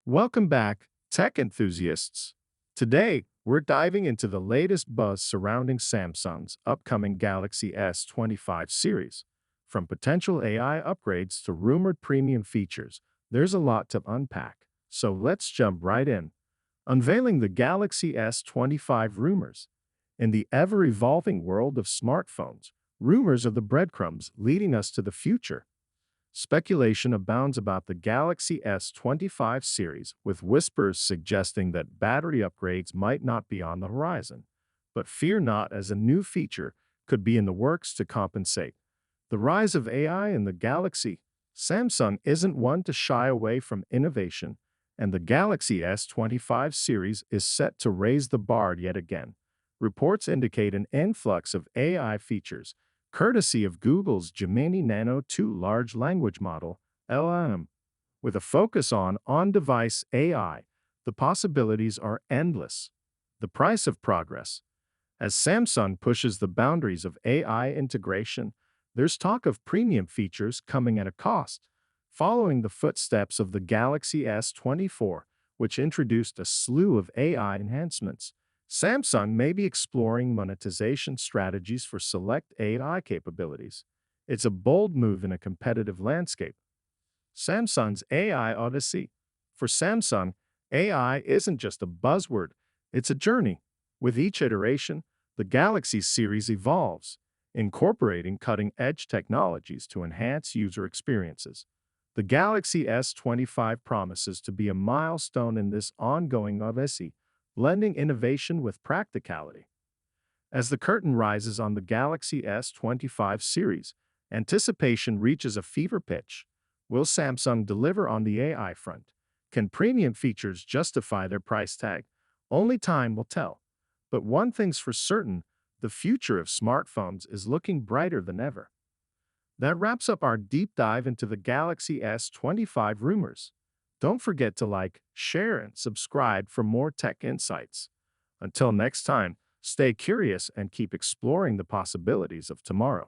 Welcome back, tech enthusiasts. Today, we're diving into the latest buzz surrounding Samsung's upcoming Galaxy S25 series. From potential AI upgrades to rumored premium features, there's a lot to unpack. So let's jump right in. Unveiling the Galaxy S25 rumors. In the ever evolving world of smartphones, rumors are the breadcrumbs leading us to the future. Speculation abounds about the Galaxy S25 series, with whispers suggesting that battery upgrades might not be on the horizon. But fear not, as a new feature could be in the works to compensate. The rise of AI in the Galaxy. Samsung isn't one to shy away from innovation, and the Galaxy S25 series is set to raise the bar yet again. Reports indicate an influx of AI features courtesy of Google's Gemini Nano 2 large language model, LLM. With a focus on on-device AI, the possibilities are endless. The price of progress. As Samsung pushes the boundaries of AI integration, there's talk of premium features coming at a cost, following the footsteps of the Galaxy S24, which introduced a slew of AI enhancements. Samsung may be exploring monetization strategies for select AI capabilities. It's a bold move in a competitive landscape. Samsung's AI Odyssey. For Samsung, AI isn't just a buzzword, it's a journey. With each iteration, the Galaxy series evolves, incorporating cutting-edge technologies to enhance user experiences. The Galaxy S25 promises to be a milestone in this ongoing odyssey, blending innovation with practicality. As the curtain rises on the Galaxy S25 series, anticipation reaches a fever pitch. Will Samsung deliver on the AI front? Can premium features justify their price tag? Only time will tell. But one thing's for certain, the future of smartphones is looking brighter than ever. That wraps up our deep dive into the Galaxy S25 rumors. Don't forget to like, share, and subscribe for more tech insights. Until next time, stay curious and keep exploring the possibilities of tomorrow.